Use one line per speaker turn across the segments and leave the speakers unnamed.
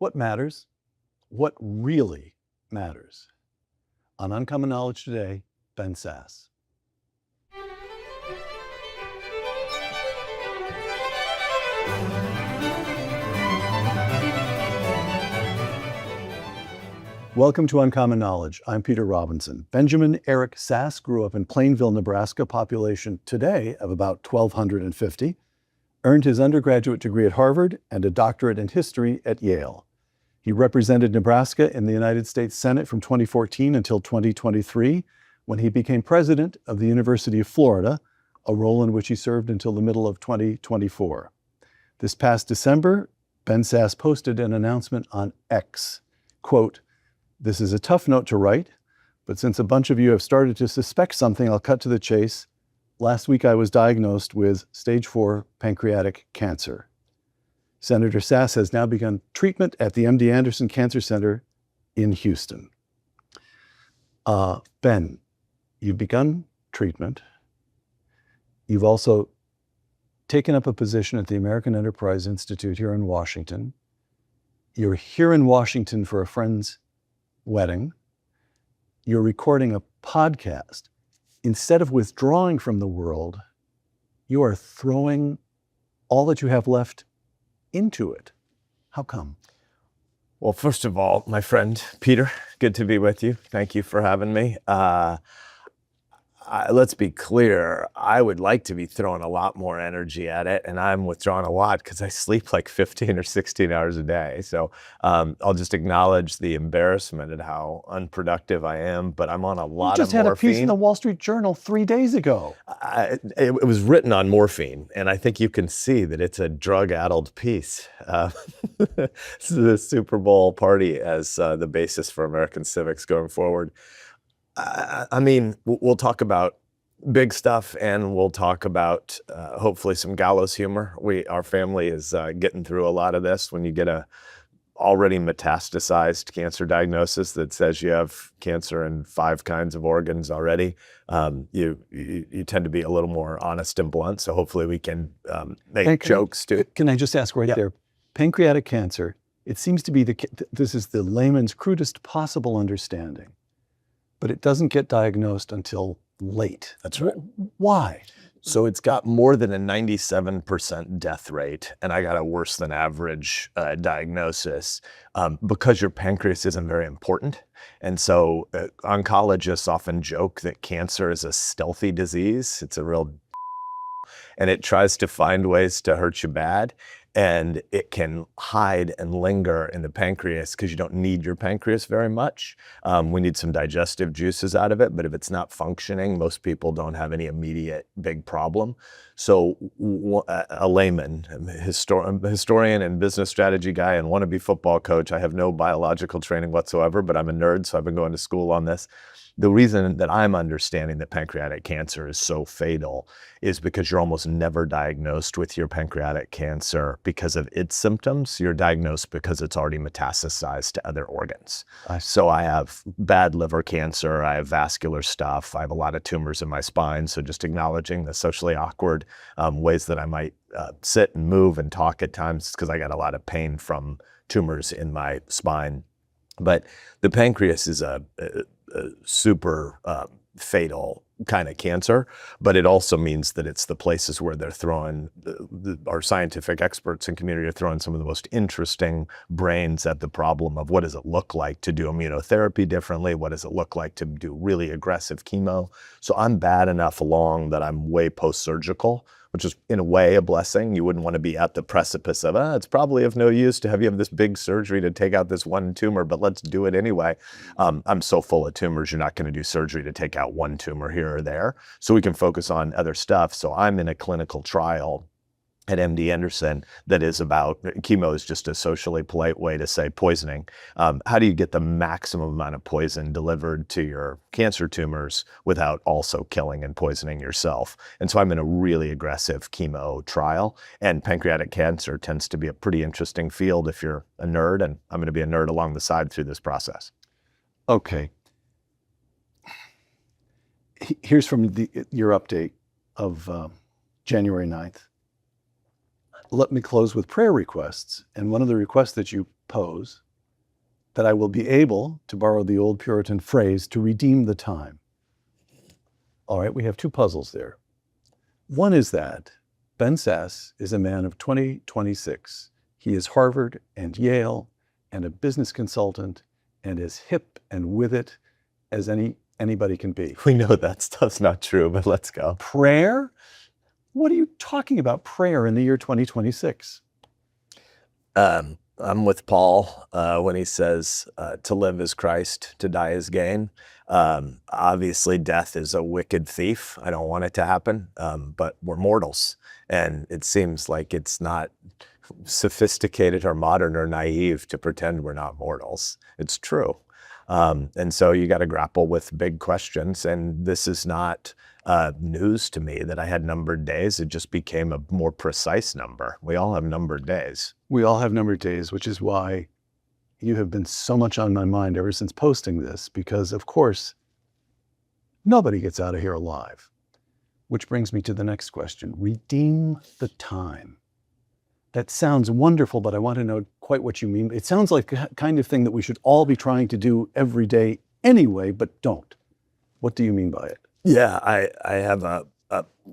What matters? What really matters? On Uncommon Knowledge today, Ben Sasse. Welcome to Uncommon Knowledge. I'm Peter Robinson. Benjamin Eric Sasse grew up in Plainville, Nebraska, population today of about 1,250, earned his undergraduate degree at Harvard and a doctorate in history at Yale. He represented Nebraska in the United States Senate from 2014 until 2023, when he became president of the University of Florida, a role in which he served until the middle of 2024. This past December, Ben Sasse posted an announcement on X, quote, "This is a tough note to write, but since a bunch of you have started to suspect something, I'll cut to the chase. Last week I was diagnosed with stage 4 pancreatic cancer. Senator Sasse has now begun treatment at the MD Anderson Cancer Center in Houston." Ben, you've begun treatment. You've also taken up a position at the American Enterprise Institute here in Washington. You're here in Washington for a friend's wedding. You're recording a podcast. Instead of withdrawing from the world, you are throwing all that you have left into it. How come?
Well, first of all, my friend Peter, good to be with you. Thank you for having me. Let's be clear, I would like to be throwing a lot more energy at it, and I'm withdrawing a lot because I sleep like 15 or 16 hours a day. So I'll just acknowledge the embarrassment at how unproductive I am, but I'm on a lot of morphine.
You just had a piece in the Wall Street Journal 3 days ago.
It was written on morphine, and I think you can see that it's a drug-addled piece. This is the Super Bowl party as the basis for American civics going forward. I mean, we'll talk about big stuff, and we'll talk about hopefully some gallows humor. Our family is getting through a lot of this. When you get a already metastasized cancer diagnosis that says you have cancer in 5 kinds of organs already, you tend to be a little more honest and blunt. So hopefully we can make jokes too.
Can I just ask right there? Pancreatic cancer, it seems to be this is the layman's crudest possible understanding, but it doesn't get diagnosed until late.
That's right.
Why?
So it's got more than a 97% death rate, and I got a worse than average diagnosis because your pancreas isn't very important. And so oncologists often joke that cancer is a stealthy disease. It's a real and it tries to find ways to hurt you bad. And it can hide and linger in the pancreas because you don't need your pancreas very much. We need some digestive juices out of it, but if it's not functioning, most people don't have any immediate big problem. So a layman, historian and business strategy guy and wannabe football coach, I have no biological training whatsoever, but I'm a nerd, so I've been going to school on this. The reason that I'm understanding that pancreatic cancer is so fatal is because you're almost never diagnosed with your pancreatic cancer because of its symptoms. You're diagnosed because it's already metastasized to other organs. So I have bad liver cancer, I have vascular stuff, I have a lot of tumors in my spine. So just acknowledging the socially awkward ways that I might sit and move and talk at times because I got a lot of pain from tumors in my spine. But the pancreas is a super fatal kind of cancer, but it also means that it's the places where they're throwing, our scientific experts and community are throwing some of the most interesting brains at the problem of what does it look like to do immunotherapy differently? What does it look like to do really aggressive chemo? So I'm bad enough along that I'm way post-surgical, which is in a way a blessing. You wouldn't want to be at the precipice of, it's probably of no use to have you have this big surgery to take out this one tumor, but let's do it anyway. I'm so full of tumors, you're not going to do surgery to take out one tumor here or there. So we can focus on other stuff. So I'm in a clinical trial at MD Anderson that is about, chemo is just a socially polite way to say poisoning. How do you get the maximum amount of poison delivered to your cancer tumors without also killing and poisoning yourself? And so I'm in a really aggressive chemo trial, and pancreatic cancer tends to be a pretty interesting field if you're a nerd, and I'm going to be a nerd along the side through this process.
Okay. Here's from your update of January 9th. Let me close with prayer requests. And one of the requests that you pose, that I will be able, to borrow the old Puritan phrase, to redeem the time. All right, we have two puzzles there. One is that Ben Sasse is a man of 26. He is Harvard and Yale and a business consultant and as hip and with it as anybody can be.
We know that stuff's not true, but let's go.
Prayer? What are you talking about, prayer in the year 2026?
I'm with Paul when he says to live is Christ, to die is gain. Obviously, death is a wicked thief. I don't want it to happen, but we're mortals. And it seems like it's not sophisticated or modern or naive to pretend we're not mortals. It's true. And so you got to grapple with big questions. And this is not news to me that I had numbered days. It just became a more precise number. We all have numbered days.
We all have numbered days, which is why you have been so much on my mind ever since posting this, because of course, nobody gets out of here alive. Which brings me to the next question. Redeem the time. That sounds wonderful, but I want to know quite what you mean. It sounds like the kind of thing that we should all be trying to do every day anyway, but don't. What do you mean by it?
Yeah, I have a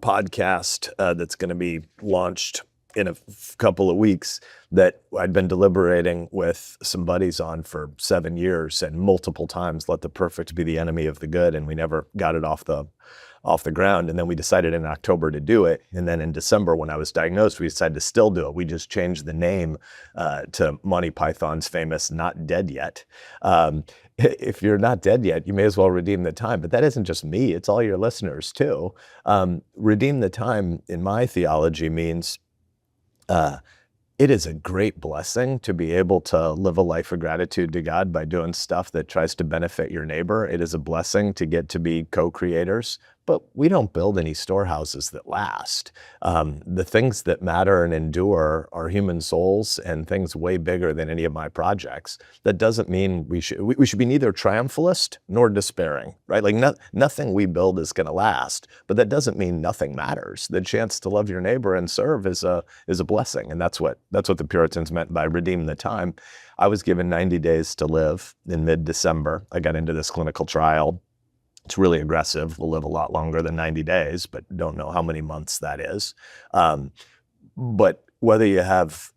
podcast that's going to be launched in a couple of weeks that I'd been deliberating with some buddies on for 7 years and multiple times, let the perfect be the enemy of the good. And we never got it off the ground. And then we decided in October to do it. And then in December, when I was diagnosed, we decided to still do it. We just changed the name to Monty Python's famous Not Dead Yet. If you're not dead yet, you may as well redeem the time. But that isn't just me, it's all your listeners too. Redeem the time in my theology means it is a great blessing to be able to live a life of gratitude to God by doing stuff that tries to benefit your neighbor. It is a blessing to get to be co-creators, but we don't build any storehouses that last. The things that matter and endure are human souls and things way bigger than any of my projects. That doesn't mean we should be neither triumphalist nor despairing, right? Like nothing we build is going to last, but that doesn't mean nothing matters. The chance to love your neighbor and serve is a blessing, and that's what the Puritans meant by redeem the time. I was given 90 days to live in mid-December. I got into this clinical trial. It's really aggressive. We'll live a lot longer than 90 days, but don't know how many months that is. But whether you have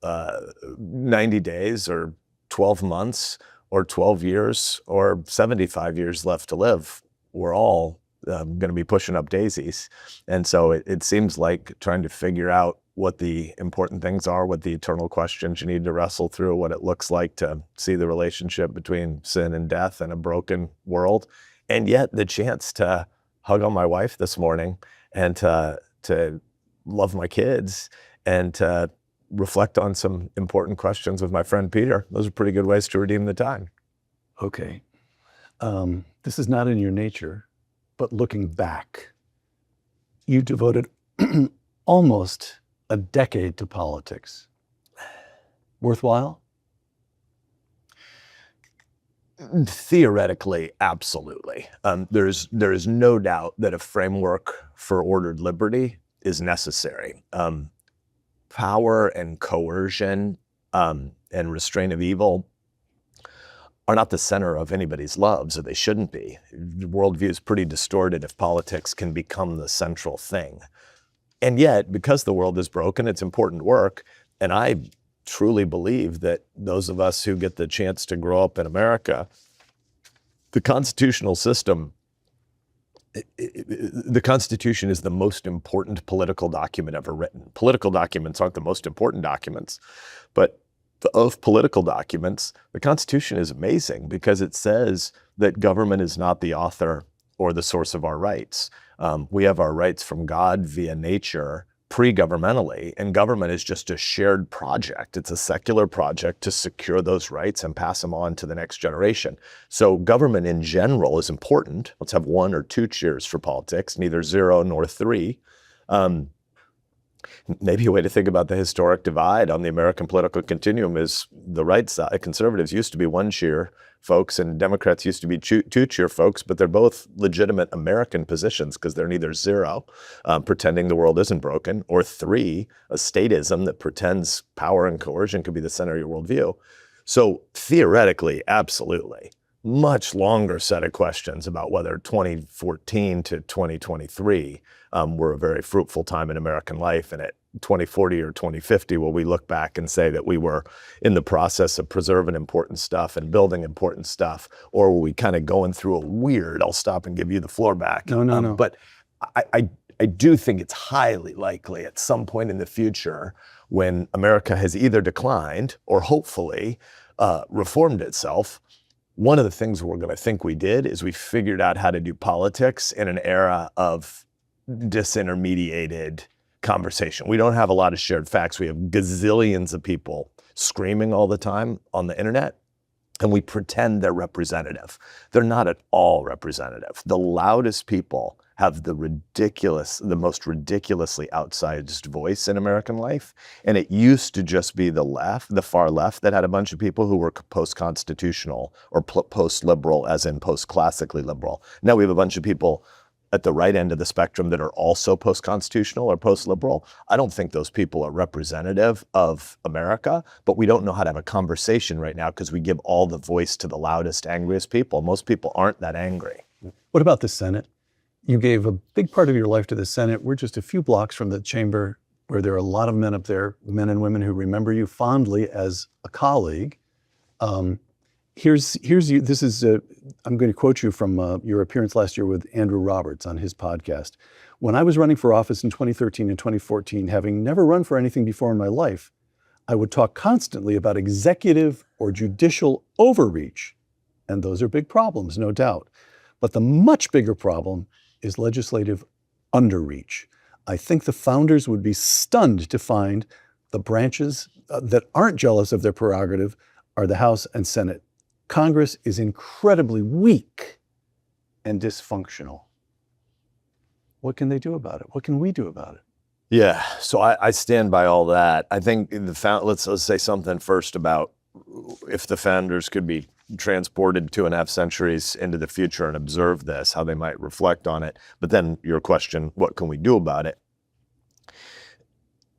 90 days or 12 months or 12 years or 75 years left to live, we're all going to be pushing up daisies. And so it seems like trying to figure out what the important things are, what the eternal questions you need to wrestle through, what it looks like to see the relationship between sin and death and a broken world. And yet the chance to hug on my wife this morning and to love my kids and to reflect on some important questions with my friend Peter, those are pretty good ways to redeem the time.
Okay. This is not in your nature, but looking back, you devoted almost a decade to politics. Worthwhile?
Theoretically, absolutely. There is no doubt that a framework for ordered liberty is necessary. Power and coercion and restraint of evil are not the center of anybody's loves, or they shouldn't be. The worldview is pretty distorted if politics can become the central thing. And yet, because the world is broken, it's important work. And I truly believe that those of us who get the chance to grow up in America, the constitutional system, the Constitution is the most important political document ever written. Political documents aren't the most important documents, but of political documents, the Constitution is amazing because it says that government is not the author or the source of our rights. We have our rights from God via nature, pre-governmentally, and government is just a shared project. It's a secular project to secure those rights and pass them on to the next generation. So government in general is important. Let's have 1 or 2 cheers for politics, neither 0 nor 3. Maybe a way to think about the historic divide on the American political continuum is the right side. Conservatives used to be one cheer folks and Democrats used to be two cheer folks, but they're both legitimate American positions because they're neither zero, pretending the world isn't broken, or three, a statism that pretends power and coercion could be the center of your worldview. So theoretically, absolutely. Much longer set of questions about whether 2014 to 2023 were a very fruitful time in American life. And at 2040 or 2050, will we look back and say that we were in the process of preserving important stuff and building important stuff? Or were we kind of going through a weird, I'll stop and give you the floor back.
No.
But I do think it's highly likely at some point in the future when America has either declined or hopefully reformed itself, one of the things we're going to think we did is we figured out how to do politics in an era of disintermediated conversation. We don't have a lot of shared facts. We have gazillions of people screaming all the time on the internet, and we pretend they're representative. They're not at all representative. The loudest people have the most ridiculously outsized voice in American life. And it used to just be the left, the far left, that had a bunch of people who were post-constitutional or post-liberal, as in post-classically liberal. Now we have a bunch of people at the right end of the spectrum that are also post-constitutional or post-liberal. I don't think those people are representative of America, but we don't know how to have a conversation right now because we give all the voice to the loudest, angriest people. Most people aren't that angry.
What about the Senate? You gave a big part of your life to the Senate. We're just a few blocks from the chamber where there are a lot of men up there, men and women who remember you fondly as a colleague. Here's you. This is, I'm going to quote you from your appearance last year with Andrew Roberts on his podcast. When I was running for office in 2013 and 2014, having never run for anything before in my life, I would talk constantly about executive or judicial overreach. And those are big problems, no doubt. But the much bigger problem is legislative underreach. I think the founders would be stunned to find the branches that aren't jealous of their prerogative are the House and Senate. Congress is incredibly weak and dysfunctional. What can they do about it? What can we do about it?
Yeah, so I stand by all that. I think let's say something first about if the founders could be transported 2.5 centuries into the future and observe this, how they might reflect on it. But then your question, what can we do about it?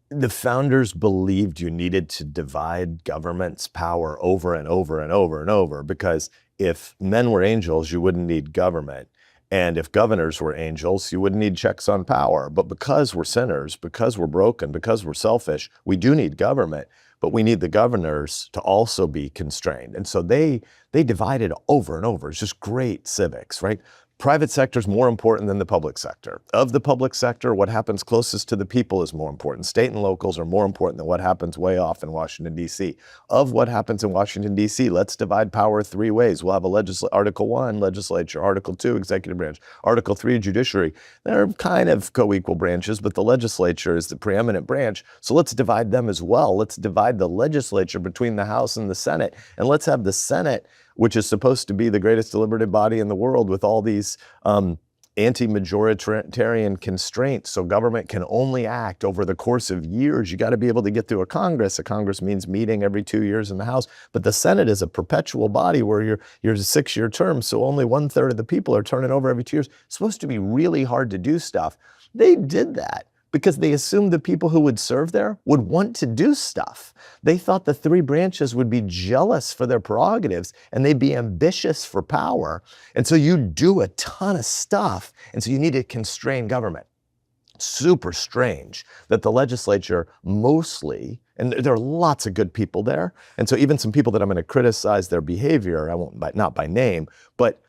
The founders believed you needed to divide government's power over and over and over and over, because if men were angels, you wouldn't need government. And if governors were angels, you wouldn't need checks on power. But because we're sinners, because we're broken, because we're selfish, we do need government. But we need the governors to also be constrained. And so they divided over and over. It's just great civics, right? Private sector is more important than the public sector. Of the public sector, what happens closest to the people is more important. State and locals are more important than what happens way off in Washington, D.C. Of what happens in Washington, D.C., let's divide power 3 ways. We'll have a Article 1, legislature, Article 2, executive branch, Article 3, judiciary. They're kind of co-equal branches, but the legislature is the preeminent branch. So let's divide them as well. Let's divide the legislature between the House and the Senate, and let's have the Senate, which is supposed to be the greatest deliberative body in the world, with all these anti-majoritarian constraints. So government can only act over the course of years. You got to be able to get through a Congress. A Congress means meeting every 2 years in the House. But the Senate is a perpetual body where you're a 6-year term, so only 1/3 of the people are turning over every 2 years. It's supposed to be really hard to do stuff. They did that because they assumed the people who would serve there would want to do stuff. They thought the 3 branches would be jealous for their prerogatives and they'd be ambitious for power. And so you do a ton of stuff. And so you need to constrain government. Super strange that the legislature mostly, and there are lots of good people there. And so even some people that I'm going to criticize their behavior, I won't, not by name, but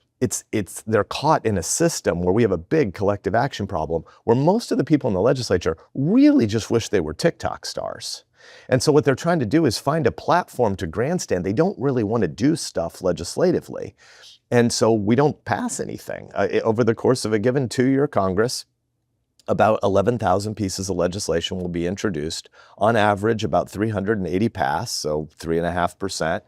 they're caught in a system where we have a big collective action problem where most of the people in the legislature really just wish they were TikTok stars. And so what they're trying to do is find a platform to grandstand. They don't really want to do stuff legislatively. And so we don't pass anything. Over the course of a given 2-year Congress, about 11,000 pieces of legislation will be introduced. On average, about 380 pass, so 3.5%.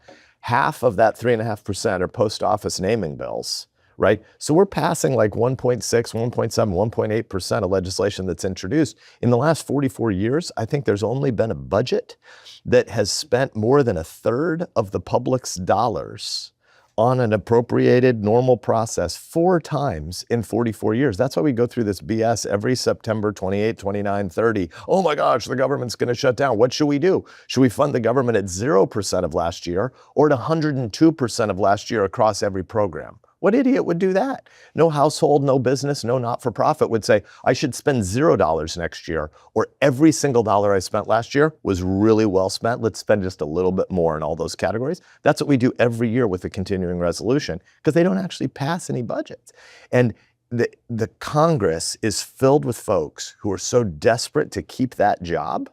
Half of that 3.5% are post office naming bills, right? So we're passing like 1.6, 1.7, 1.8% of legislation that's introduced. In the last 44 years, I think there's only been a budget that has spent more than a third of the public's dollars on an appropriated normal process 4 times in 44 years. That's why we go through this BS every September 28, 29, 30. Oh my gosh, the government's going to shut down. What should we do? Should we fund the government at 0% of last year or at 102% of last year across every program? What idiot would do that? No household, no business, no not-for-profit would say, I should spend $0 next year, or every single dollar I spent last year was really well spent. Let's spend just a little bit more in all those categories. That's what we do every year with the continuing resolution, because they don't actually pass any budgets. And the Congress is filled with folks who are so desperate to keep that job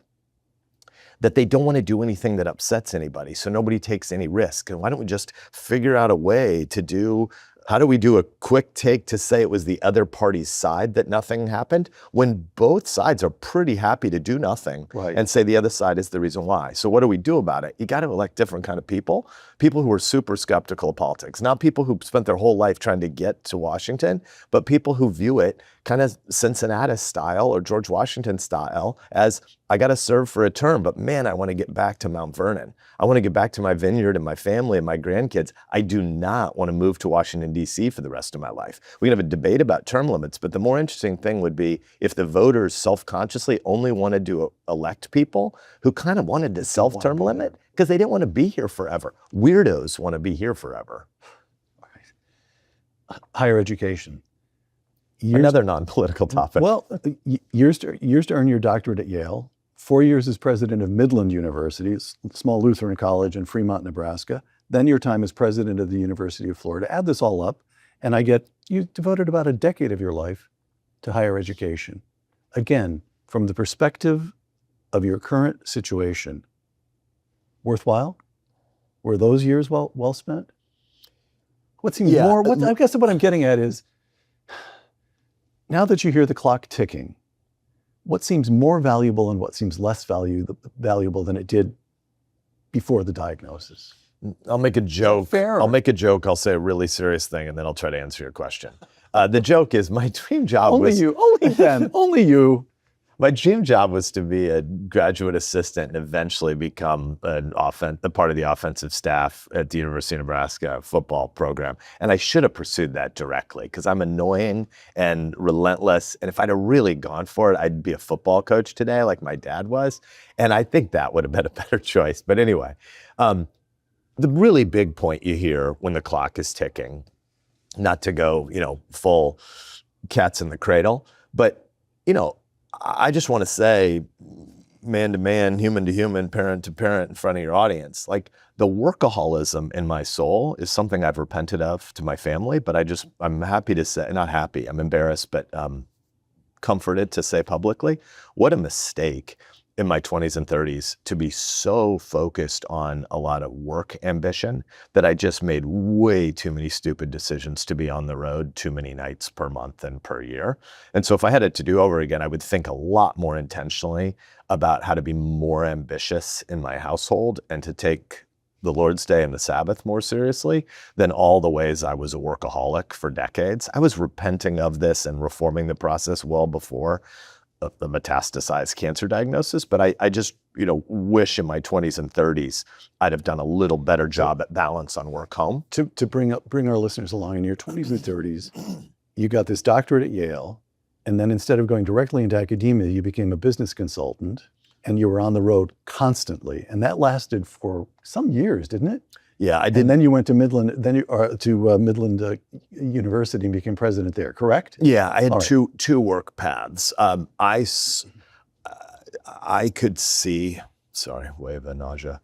that they don't want to do anything that upsets anybody, so nobody takes any risk. And why don't we just figure out a way to do, how do we do a quick take to say it was the other party's side that nothing happened, when both sides are pretty happy to do nothing and say the other side is the reason why. So what do we do about it? You got to elect different kind of people who are super skeptical of politics, not people who spent their whole life trying to get to Washington, but people who view it kind of Cincinnati style or George Washington style as, I got to serve for a term, but man, I want to get back to Mount Vernon. I want to get back to my vineyard and my family and my grandkids. I do not want to move to Washington, D.C. for the rest of my life. We can have a debate about term limits, but the more interesting thing would be if the voters self-consciously only wanted to elect people who kind of wanted to self-term limit because they didn't want to be here forever. Weirdos want to be here forever.
Higher education.
Another non-political topic.
Well, years to earn your doctorate at Yale, 4 years as president of Midland University, a small Lutheran college in Fremont, Nebraska, then your time as president of the University of Florida. Add this all up, and I get you devoted about a decade of your life to higher education. Again, from the perspective of your current situation, worthwhile? Were those years well spent? What seems more, I guess what I'm getting at is, now that you hear the clock ticking, what seems more valuable and what seems less valuable than it did before the diagnosis?
I'll make a joke.
Fair.
I'll make a joke. I'll say a really serious thing, and then I'll try to answer your question. The joke is my dream job was...
Only you.
My dream job was to be a graduate assistant and eventually become a part of the offensive staff at the University of Nebraska football program. And I should have pursued that directly because I'm annoying and relentless. And if I'd have really gone for it, I'd be a football coach today like my dad was. And I think that would have been a better choice. But anyway, the really big point you hear when the clock is ticking, not to go, full cats in the cradle, but, I just want to say, man to man, human to human, parent to parent in front of your audience, like the workaholism in my soul is something I've repented of to my family, but I'm happy to say, not happy, I'm embarrassed, but comforted to say publicly, what a mistake in my 20s and 30s to be so focused on a lot of work ambition that I just made way too many stupid decisions to be on the road too many nights per month and per year. And so if I had it to do over again, I would think a lot more intentionally about how to be more ambitious in my household and to take the Lord's Day and the Sabbath more seriously than all the ways I was a workaholic for decades. I was repenting of this and reforming the process well before the metastasized cancer diagnosis, but I just, wish in my 20s and 30s, I'd have done a little better job at balance on work home.
To bring our listeners along, in your 20s and 30s, you got this doctorate at Yale, and then instead of going directly into academia, you became a business consultant, and you were on the road constantly, and that lasted for some years, didn't it?
Yeah, I did.
And then you went to Midland, Midland University and became president there, correct?
Yeah, I had two work paths. I could see, wave of nausea.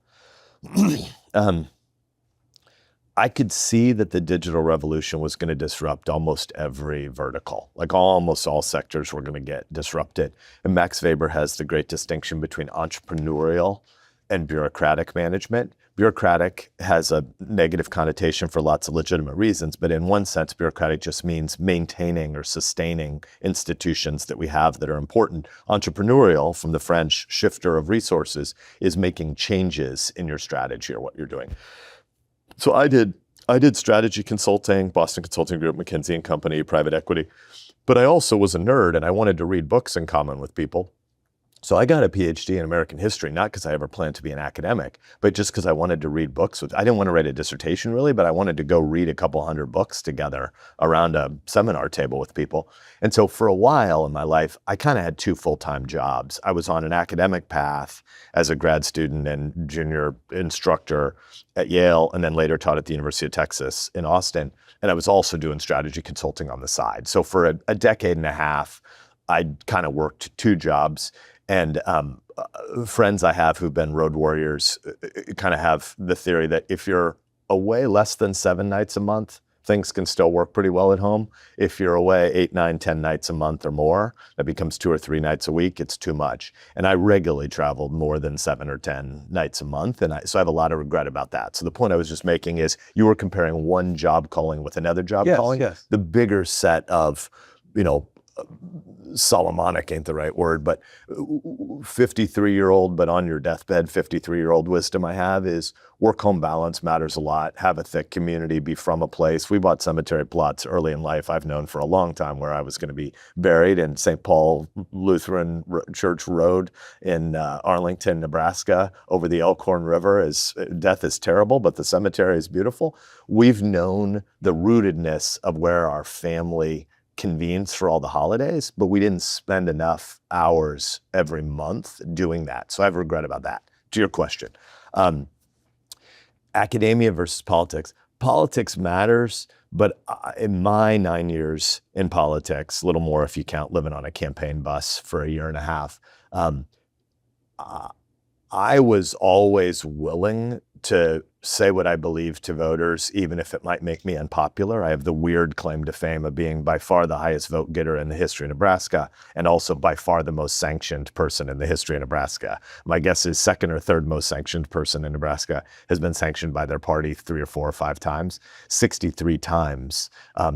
I could see that the digital revolution was going to disrupt almost every vertical. Like almost all sectors were going to get disrupted. And Max Weber has the great distinction between entrepreneurial and bureaucratic management. Bureaucratic has a negative connotation for lots of legitimate reasons, but in one sense, bureaucratic just means maintaining or sustaining institutions that we have that are important. Entrepreneurial, from the French, shifter of resources, is making changes in your strategy or what you're doing. So I did I did strategy consulting, Boston Consulting Group, McKinsey and Company, private equity. But I also was a nerd and I wanted to read books in common with people. So I got a PhD in American history, not because I ever planned to be an academic, but just because I wanted to read books I didn't want to write a dissertation really, but I wanted to go read a couple hundred books together around a seminar table with people. And so for a while in my life, I kind of had two full-time jobs. I was on an academic path as a grad student and junior instructor at Yale, and then later taught at the University of Texas in Austin. And I was also doing strategy consulting on the side. So for a decade and a half, I kind of worked two jobs. And friends I have who've been road warriors kind of have the theory that if you're away less than 7 nights a month, things can still work pretty well at home. If you're away 8, 9, 10 nights a month or more, that becomes 2 or 3 nights a week, it's too much. And I regularly traveled more than 7 or 10 nights a month. And so I have a lot of regret about that. So the point I was just making is you were comparing one job calling with another job calling.
Yes.
The bigger set of, Solomonic ain't the right word, but 53-year-old, but on your deathbed, 53-year-old wisdom I have is work-home balance matters a lot. Have a thick community, be from a place. We bought cemetery plots early in life. I've known for a long time where I was going to be buried in St. Paul Lutheran Church Road in Arlington, Nebraska, over the Elkhorn River. Death is terrible, but the cemetery is beautiful. We've known the rootedness of where our family convenes for all the holidays, but we didn't spend enough hours every month doing that. So I have regret about that. To your question, academia versus politics. Politics matters, but in my 9 years in politics, a little more if you count living on a campaign bus for a year and a half, I was always willing to say what I believe to voters, even if it might make me unpopular. I have the weird claim to fame of being by far the highest vote getter in the history of Nebraska, and also by far the most sanctioned person in the history of Nebraska. My guess is second or third most sanctioned person in Nebraska has been sanctioned by their party 3 or 4 or 5 times. 63 times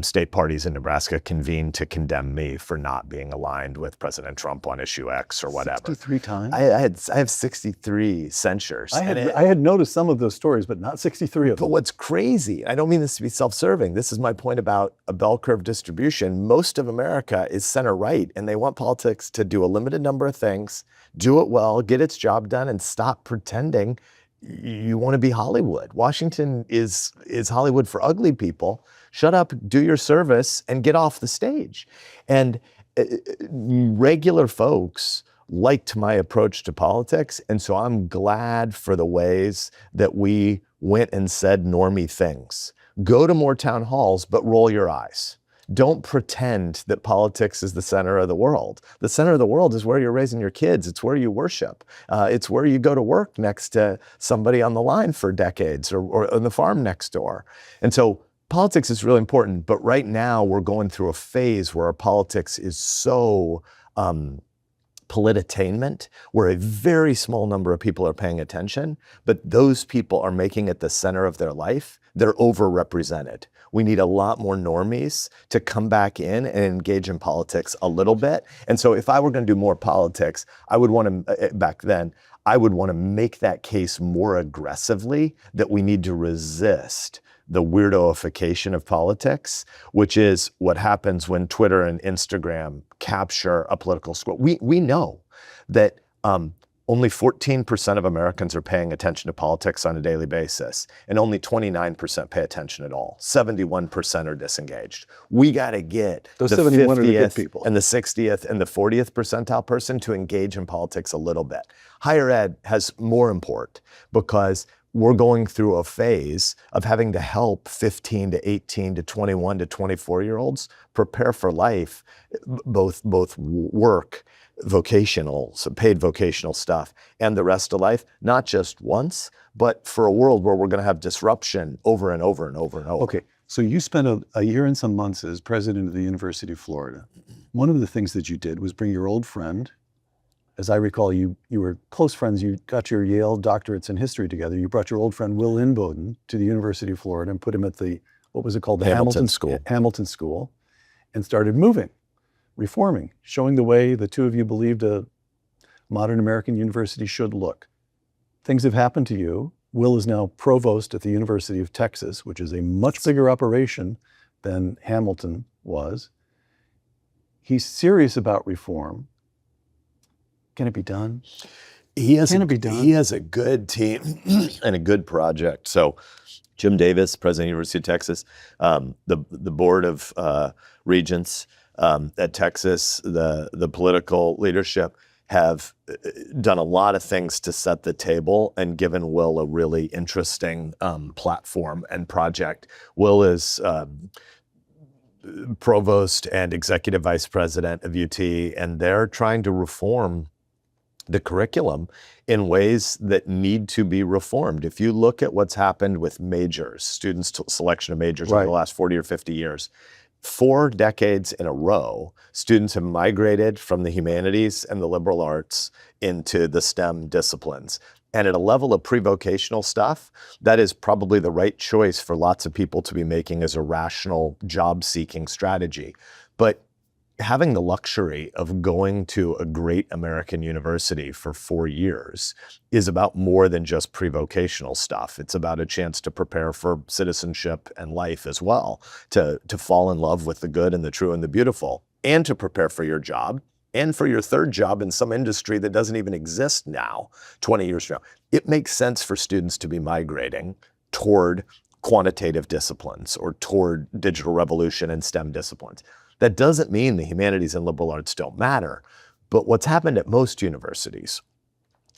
state parties in Nebraska convened to condemn me for not being aligned with President Trump on issue X or whatever.
63 times?
I have 63 censures.
I had noticed some of those stories, but not 63 of them.
But what's crazy, I don't mean this to be self-serving, this is my point about a bell curve distribution. Most of America is center-right, and they want politics to do a limited number of things, do it well, get its job done, and stop pretending you want to be Hollywood. Washington is Hollywood for ugly people. Shut up, do your service, and get off the stage. And regular folks liked my approach to politics, and so I'm glad for the ways that we went and said normie things. Go to more town halls, but roll your eyes. Don't pretend that politics is the center of the world. The center of the world is where you're raising your kids. It's where you worship. It's where you go to work next to somebody on the line for decades or on the farm next door. And so politics is really important, but right now we're going through a phase where our politics is so polititainment, where a very small number of people are paying attention, but those people are making it the center of their life. They're overrepresented. We need a lot more normies to come back in and engage in politics a little bit. And so if I were going to do more politics, I would want to, back then, I would want to make that case more aggressively that we need to resist the weirdoification of politics, which is what happens when Twitter and Instagram capture a political score. We know that only 14% of Americans are paying attention to politics on a daily basis, and only 29% pay attention at all. 71% are disengaged. We got to get
those
the
71 are the good
50th
people,
and the 60th and the 40th percentile person to engage in politics a little bit. Higher ed has more import because we're going through a phase of having to help 15 to 18 to 21 to 24-year-olds prepare for life, both work, vocational, so paid vocational stuff, and the rest of life, not just once, but for a world where we're going to have disruption over and over and over and over.
Okay, so you spent a year and some months as president of the University of Florida. One of the things that you did was bring your old friend. As I recall, you were close friends. You got your Yale doctorates in history together. You brought your old friend Will Inboden to the University of Florida and put him at the, what was it called? The
Hamilton School.
Hamilton School, and started moving, reforming, showing the way the two of you believed a modern American university should look. Things have happened to you. Will is now provost at the University of Texas, which is a much bigger operation than Hamilton was. He's serious about reform. Can it be done?
He has
Can it be done?
He has a good team and a good project. So Jim Davis, president of the University of Texas, the board of regents at Texas, the political leadership have done a lot of things to set the table and given Will a really interesting platform and project. Will is provost and executive vice president of UT, and they're trying to reform the curriculum in ways that need to be reformed. If you look at what's happened with majors, students' selection of majors over the last 40 or 50 years, 4 decades in a row, students have migrated from the humanities and the liberal arts into the STEM disciplines. And at a level of pre-vocational stuff, that is probably the right choice for lots of people to be making as a rational job-seeking strategy. But having the luxury of going to a great American university for 4 years is about more than just pre-vocational stuff. It's about a chance to prepare for citizenship and life as well, to fall in love with the good and the true and the beautiful, and to prepare for your job and for your third job in some industry that doesn't even exist now, 20 years from now. It makes sense for students to be migrating toward quantitative disciplines or toward digital revolution and STEM disciplines. That doesn't mean the humanities and liberal arts don't matter, but what's happened at most universities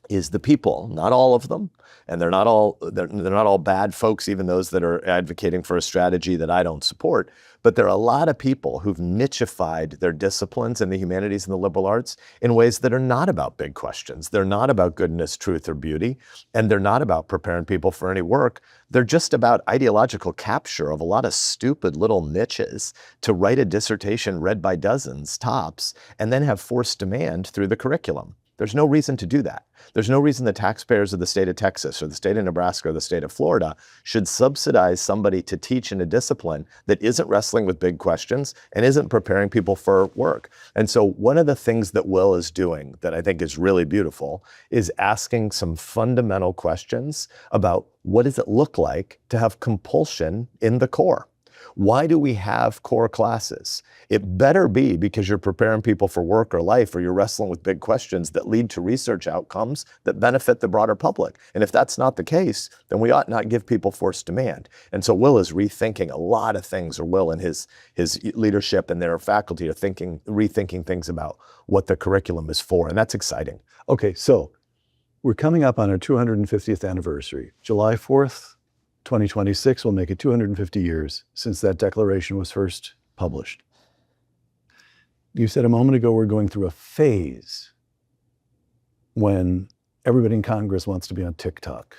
is the people, not all of them, and they're not all bad folks, even those that are advocating for a strategy that I don't support, but there are a lot of people who've nichified their disciplines in the humanities and the liberal arts in ways that are not about big questions. They're not about goodness, truth, or beauty, and they're not about preparing people for any work. They're just about ideological capture of a lot of stupid little niches to write a dissertation read by dozens, tops, and then have forced demand through the curriculum. There's no reason to do that. There's no reason the taxpayers of the state of Texas or the state of Nebraska or the state of Florida should subsidize somebody to teach in a discipline that isn't wrestling with big questions and isn't preparing people for work. And so one of the things that Will is doing that I think is really beautiful is asking some fundamental questions about what does it look like to have compulsion in the core? Why do we have core classes? It better be because you're preparing people for work or life, or you're wrestling with big questions that lead to research outcomes that benefit the broader public. And if that's not the case, then we ought not give people forced demand. And so Will is rethinking a lot of things, or Will and his leadership and their faculty are rethinking things about what the curriculum is for, and that's exciting.
Okay, so we're coming up on our 250th anniversary. July 4th, 2026 will make it 250 years since that declaration was first published. You said a moment ago we're going through a phase when everybody in Congress wants to be on TikTok,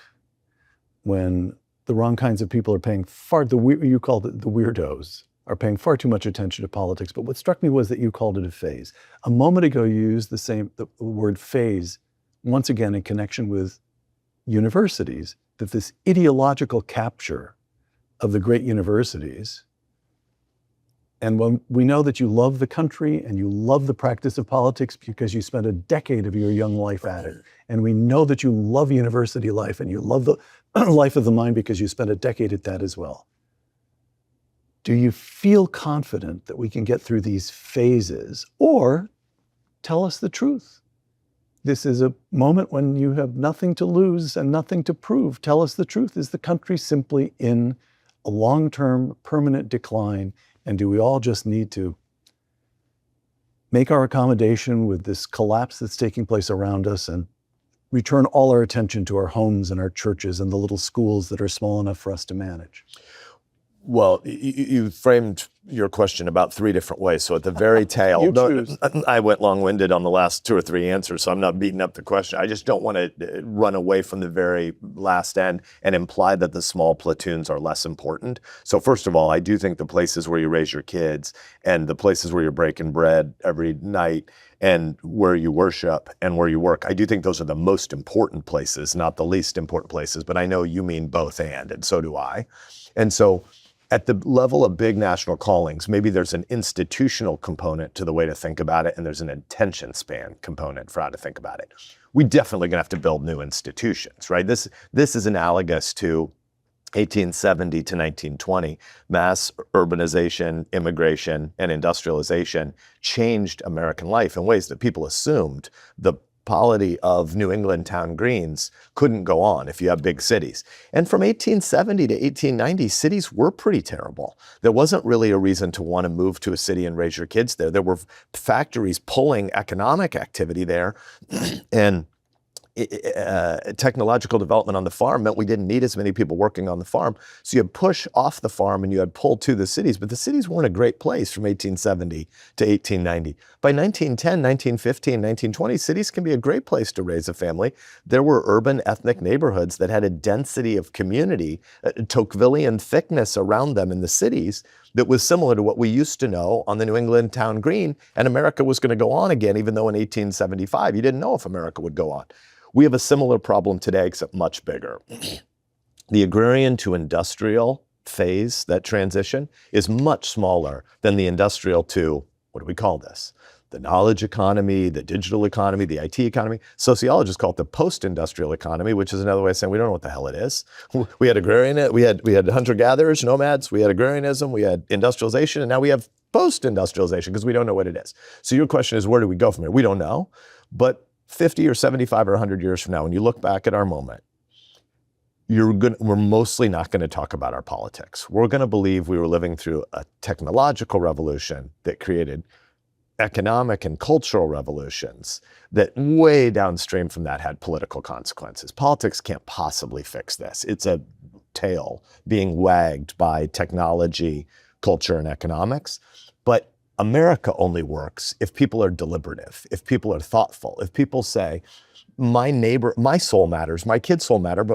when the wrong kinds of people are paying you called it the weirdos, are paying far too much attention to politics. But what struck me was that you called it a phase. A moment ago you used the word phase once again in connection with universities, that this ideological capture of the great universities, and when we know that you love the country and you love the practice of politics because you spent a decade of your young life at it, and we know that you love university life and you love the life of the mind because you spent a decade at that as well. Do you feel confident that we can get through these phases? Or tell us the truth. This is a moment when you have nothing to lose and nothing to prove. Tell us the truth. Is the country simply in a long-term, permanent decline? And do we all just need to make our accommodation with this collapse that's taking place around us and return all our attention to our homes and our churches and the little schools that are small enough for us to manage?
Well, you framed your question about 3 different ways. So at the very tail,
You choose.
I went long-winded on the last 2 or 3 answers, so I'm not beating up the question. I just don't want to run away from the very last end and imply that the small platoons are less important. So first of all, I do think the places where you raise your kids and the places where you're breaking bread every night and where you worship and where you work, I do think those are the most important places, not the least important places, but I know you mean both and so do I. And so At the level of big national callings, maybe there's an institutional component to the way to think about it, and there's an attention span component for how to think about it. We definitely gonna have to build new institutions, right? This is analogous to 1870 to 1920, mass urbanization, immigration, and industrialization changed American life in ways that people assumed the polity of New England town greens couldn't go on if you have big cities. And from 1870 to 1890, cities were pretty terrible. There wasn't really a reason to want to move to a city and raise your kids there. There were factories pulling economic activity there, and technological development on the farm meant we didn't need as many people working on the farm. So you had push off the farm and you had pull to the cities, but the cities weren't a great place from 1870 to 1890. By 1910, 1915, 1920, cities can be a great place to raise a family. There were urban ethnic neighborhoods that had a density of community, Tocquevillian thickness around them in the cities that was similar to what we used to know on the New England town green, and America was going to go on again, even though in 1875, you didn't know if America would go on. We have a similar problem today, except much bigger. The agrarian to industrial phase, that transition, is much smaller than the industrial to, what do we call this? The knowledge economy, the digital economy, the IT economy. Sociologists call it the post-industrial economy, which is another way of saying we don't know what the hell it is. We had agrarian, we had hunter-gatherers, nomads, we had agrarianism, we had industrialization, and now we have post-industrialization because we don't know what it is. So your question is, where do we go from here? We don't know, but 50 or 75 or 100 years from now, when you look back at our moment, we're mostly not going to talk about our politics. We're going to believe we were living through a technological revolution that created economic and cultural revolutions that way downstream from that had political consequences. Politics can't possibly fix this. It's a tail being wagged by technology, culture, and economics. But America only works if people are deliberative, if people are thoughtful, if people say, my neighbor, my soul matters, my kid's soul matters,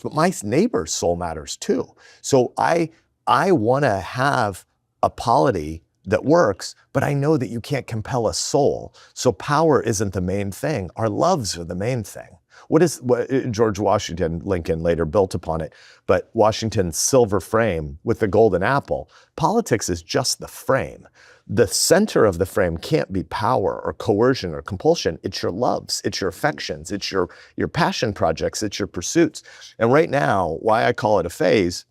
but my neighbor's soul matters too. So I want to have a polity that works, but I know that you can't compel a soul. So power isn't the main thing. Our loves are the main thing. What George Washington, Lincoln later built upon it, but Washington's silver frame with the golden apple, politics is just the frame. The center of the frame can't be power or coercion or compulsion. It's your loves, it's your affections, it's your passion projects, it's your pursuits. And right now, why I call it a phase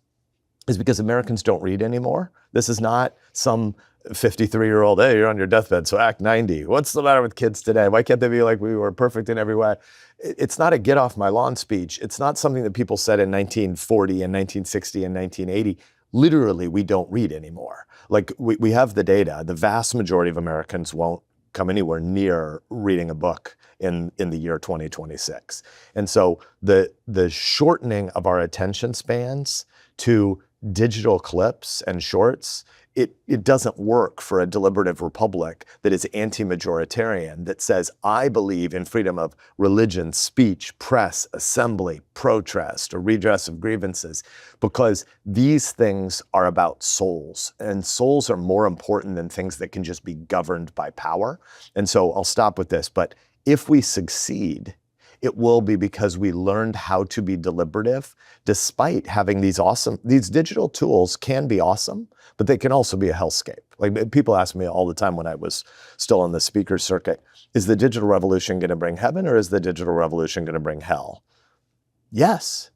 is because Americans don't read anymore. This is not some 53-year-old, hey, you're on your deathbed, so act 90. What's the matter with kids today? Why can't they be like we were, perfect in every way? It's not a get off my lawn speech. It's not something that people said in 1940 and 1960 and 1980. Literally, we don't read anymore. Like we have the data. The vast majority of Americans won't come anywhere near reading a book in the year 2026. And so the shortening of our attention spans to digital clips and shorts, it doesn't work for a deliberative republic that is anti-majoritarian, that says, I believe in freedom of religion, speech, press, assembly, protest, or redress of grievances, because these things are about souls, and souls are more important than things that can just be governed by power. And so I'll stop with this, but if we succeed, it will be because we learned how to be deliberative, despite having these digital tools can be awesome, but they can also be a hellscape. Like people ask me all the time when I was still on the speaker circuit, is the digital revolution going to bring heaven or is the digital revolution going to bring hell? Yes.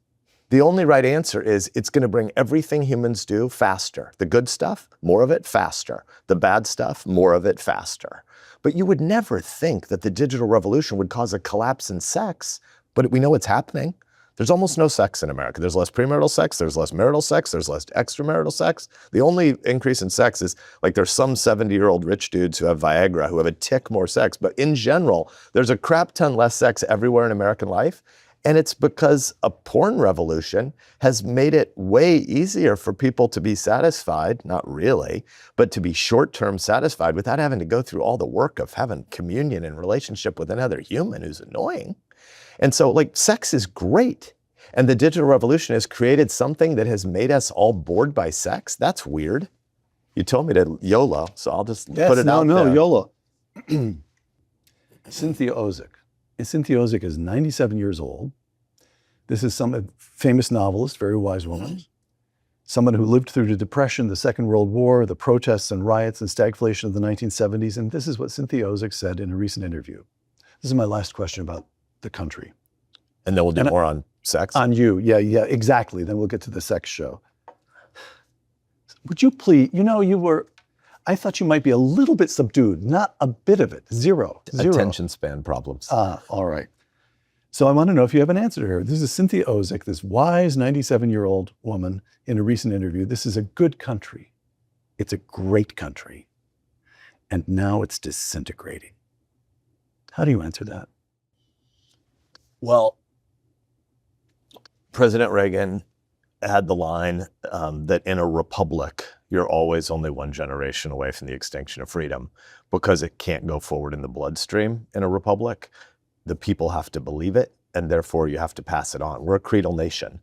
The only right answer is it's going to bring everything humans do faster. The good stuff, more of it faster. The bad stuff, more of it faster. But you would never think that the digital revolution would cause a collapse in sex, but we know it's happening. There's almost no sex in America. There's less premarital sex, there's less marital sex, there's less extramarital sex. The only increase in sex is like there's some 70-year-old rich dudes who have Viagra who have a tick more sex. But in general, there's a crap ton less sex everywhere in American life. And it's because a porn revolution has made it way easier for people to be satisfied, not really, but to be short-term satisfied without having to go through all the work of having communion and relationship with another human who's annoying. And so like sex is great. And the digital revolution has created something that has made us all bored by sex. That's weird. You told me to YOLO, so I'll just put it out there.
No, YOLO. Cynthia Ozick. Cynthia Ozick is 97 years old. This is some famous novelist, very wise woman. someone who lived through the Depression, the Second World War, the protests and riots and stagflation of the 1970s. And this is what Cynthia Ozick said in a recent interview. This is my last question about the country.
And then we'll do more on sex.
On you. Yeah, exactly. Then we'll get to the sex show. Would you please, I thought you might be a little bit subdued, not a bit of it. Zero.
Attention span problems.
All right. So I want to know if you have an answer to her. This is Cynthia Ozick, this wise 97-year-old woman in a recent interview. This is a good country. It's a great country. And now it's disintegrating. How do you answer that?
Well, President Reagan had the line that in a republic, you're always only one generation away from the extinction of freedom because it can't go forward in the bloodstream in a republic. The people have to believe it, and therefore you have to pass it on. We're a creedal nation.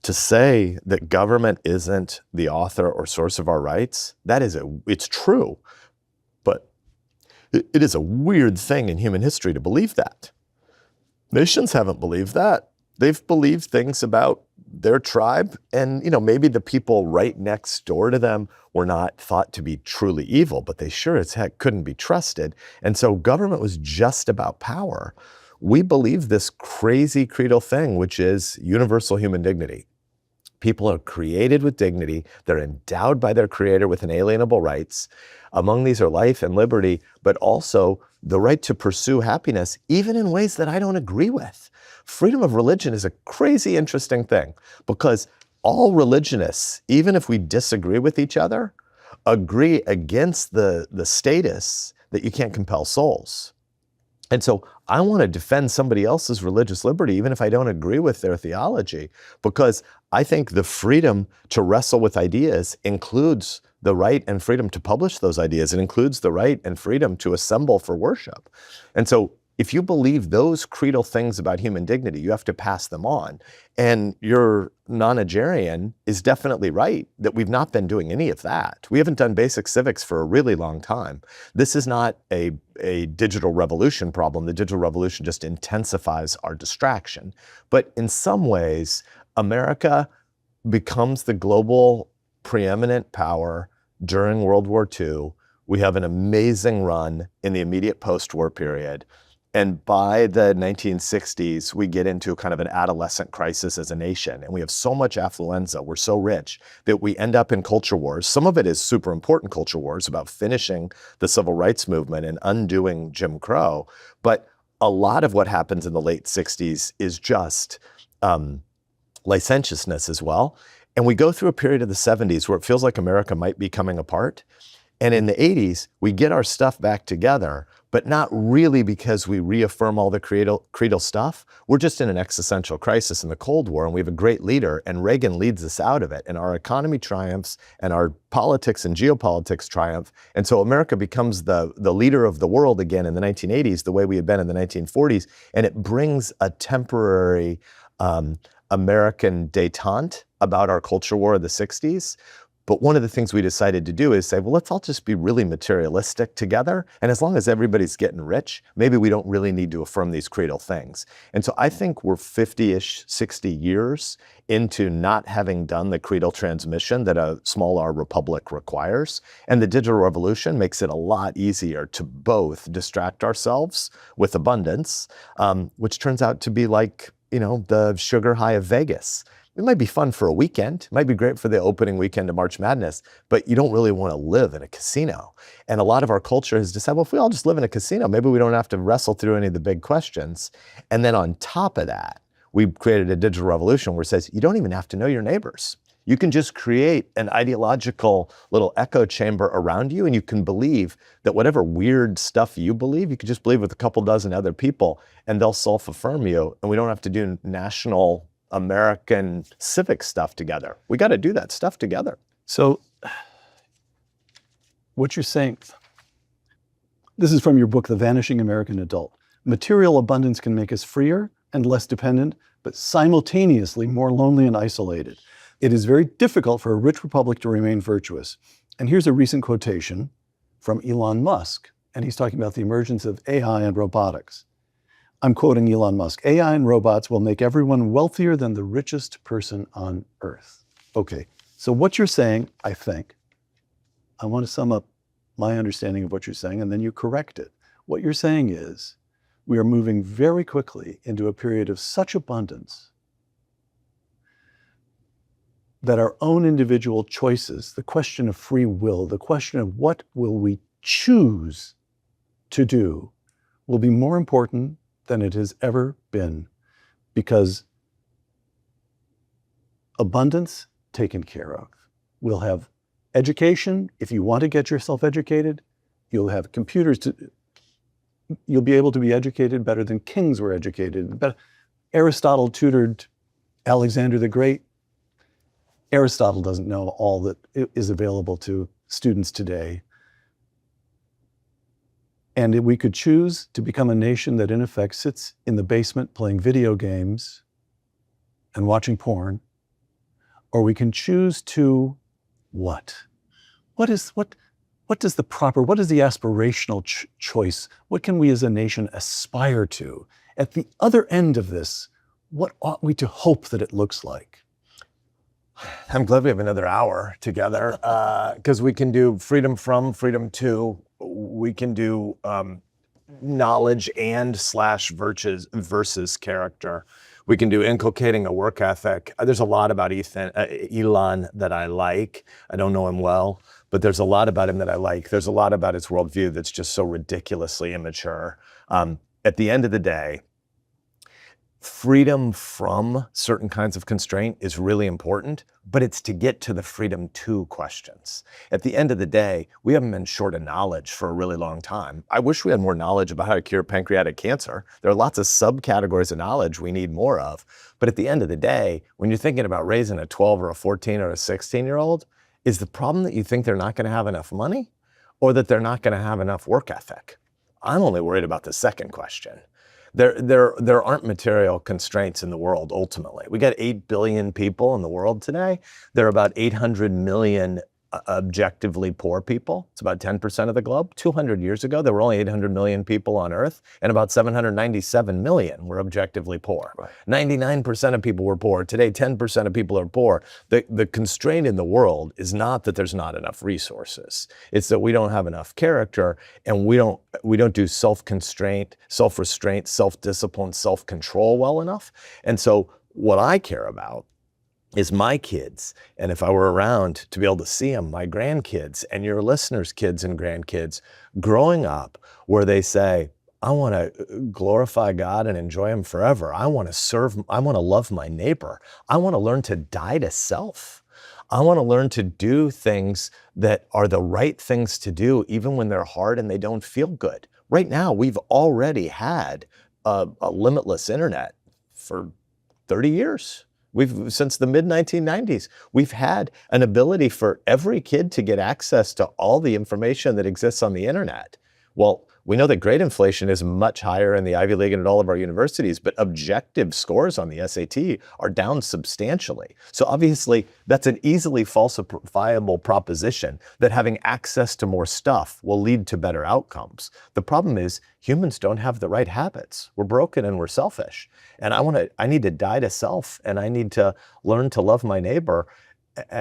To say that government isn't the author or source of our rights, it's true, but it is a weird thing in human history to believe that. Nations haven't believed that. They've believed things about their tribe, and maybe the people right next door to them were not thought to be truly evil, but they sure as heck couldn't be trusted. And so government was just about power. We believe this crazy creedal thing, which is universal human dignity. People are created with dignity. They're endowed by their creator with inalienable rights. Among these are life and liberty, but also the right to pursue happiness, even in ways that I don't agree with. Freedom of religion is a crazy interesting thing because all religionists, even if we disagree with each other, agree against the status that you can't compel souls. And so I want to defend somebody else's religious liberty, even if I don't agree with their theology, because I think the freedom to wrestle with ideas includes the right and freedom to publish those ideas. It includes the right and freedom to assemble for worship. And so if you believe those creedal things about human dignity, you have to pass them on. And your nonagenarian is definitely right that we've not been doing any of that. We haven't done basic civics for a really long time. This is not a digital revolution problem. The digital revolution just intensifies our distraction. But in some ways, America becomes the global preeminent power during World War II. We have an amazing run in the immediate post-war period. And by the 1960s, we get into kind of an adolescent crisis as a nation. And we have so much affluenza, we're so rich, that we end up in culture wars. Some of it is super important culture wars about finishing the civil rights movement and undoing Jim Crow. But a lot of what happens in the late 60s is just licentiousness as well. And we go through a period of the 70s where it feels like America might be coming apart. And in the 80s, we get our stuff back together, but not really because we reaffirm all the creedal stuff. We're just in an existential crisis in the Cold War, and we have a great leader, and Reagan leads us out of it. And our economy triumphs, and our politics and geopolitics triumph. And so America becomes the leader of the world again in the 1980s, the way we had been in the 1940s. And it brings a temporary American détente about our culture war of the 60s. But one of the things we decided to do is say, well, let's all just be really materialistic together. And as long as everybody's getting rich, maybe we don't really need to affirm these creedal things. And so I think we're 50-ish, 60 years into not having done the creedal transmission that a small r republic requires. And the digital revolution makes it a lot easier to both distract ourselves with abundance, which turns out to be like, the sugar high of Vegas. It might be fun for a weekend, it might be great for the opening weekend of March Madness, but you don't really want to live in a casino. And a lot of our culture has decided, well, if we all just live in a casino, maybe we don't have to wrestle through any of the big questions. And then on top of that, we've created a digital revolution where it says, you don't even have to know your neighbors. You can just create an ideological little echo chamber around you, and you can believe that whatever weird stuff you believe, you can just believe with a couple dozen other people, and they'll self-affirm you, and we don't have to do national American civic stuff together. We got to do that stuff together.
So what you're saying, this is from your book, The Vanishing American Adult. Material abundance can make us freer and less dependent, but simultaneously more lonely and isolated. It is very difficult for a rich republic to remain virtuous. And here's a recent quotation from Elon Musk, and he's talking about the emergence of AI and robotics. I'm quoting Elon Musk. AI and robots will make everyone wealthier than the richest person on earth. Okay, So what you're saying, I think, I want to sum up my understanding of what you're saying, and then you correct it. What you're saying is we are moving very quickly into a period of such abundance that our own individual choices, the question of free will, the question of what will we choose to do, will be more important than it has ever been, because abundance taken care of. We'll have education. If you want to get yourself educated, you'll have computers you'll be able to be educated better than kings were educated. But Aristotle tutored Alexander the Great. Aristotle doesn't know all that is available to students today. And we could choose to become a nation that in effect sits in the basement playing video games and watching porn, or we can choose to what? What is the aspirational choice? What can we as a nation aspire to? At the other end of this, what ought we to hope that it looks like?
I'm glad we have another hour together, because we can do freedom from, freedom to. We can do knowledge and / virtues versus character. We can do inculcating a work ethic. There's a lot about Elon that I like. I don't know him well, but there's a lot about him that I like. There's a lot about his worldview that's just so ridiculously immature. At the end of the day, freedom from certain kinds of constraint is really important, but it's to get to the freedom to questions. At the end of the day, we haven't been short of knowledge for a really long time. I wish we had more knowledge about how to cure pancreatic cancer. There are lots of subcategories of knowledge we need more of. But at the end of the day, when you're thinking about raising a 12 or a 14 or a 16-year-old, is the problem that you think they're not going to have enough money, or that they're not going to have enough work ethic? I'm only worried about the second question. There aren't material constraints in the world ultimately. We got 8 billion people in the world today. There are about 800 million objectively poor people. It's about 10% of the globe. 200 years ago, there were only 800 million people on Earth, and about 797 million were objectively poor. Right. 99% of people were poor. Today, 10% of people are poor. The constraint in the world is not that there's not enough resources. It's that we don't have enough character, and we don't do self-constraint, self-restraint, self-discipline, self-control well enough. And so what I care about is my kids, and if I were around to be able to see them, my grandkids and your listeners' kids and grandkids growing up where they say, I want to glorify God and enjoy Him forever. I want to serve, I want to love my neighbor. I want to learn to die to self. I want to learn to do things that are the right things to do, even when they're hard and they don't feel good. Right now, we've already had a limitless internet for 30 years. Since the mid-1990s, we've had an ability for every kid to get access to all the information that exists on the internet. Well, we know that grade inflation is much higher in the Ivy League and at all of our universities, but objective scores on the SAT are down substantially. So obviously, that's an easily falsifiable proposition that having access to more stuff will lead to better outcomes. The problem is humans don't have the right habits. We're broken and we're selfish. And I need to die to self, and I need to learn to love my neighbor.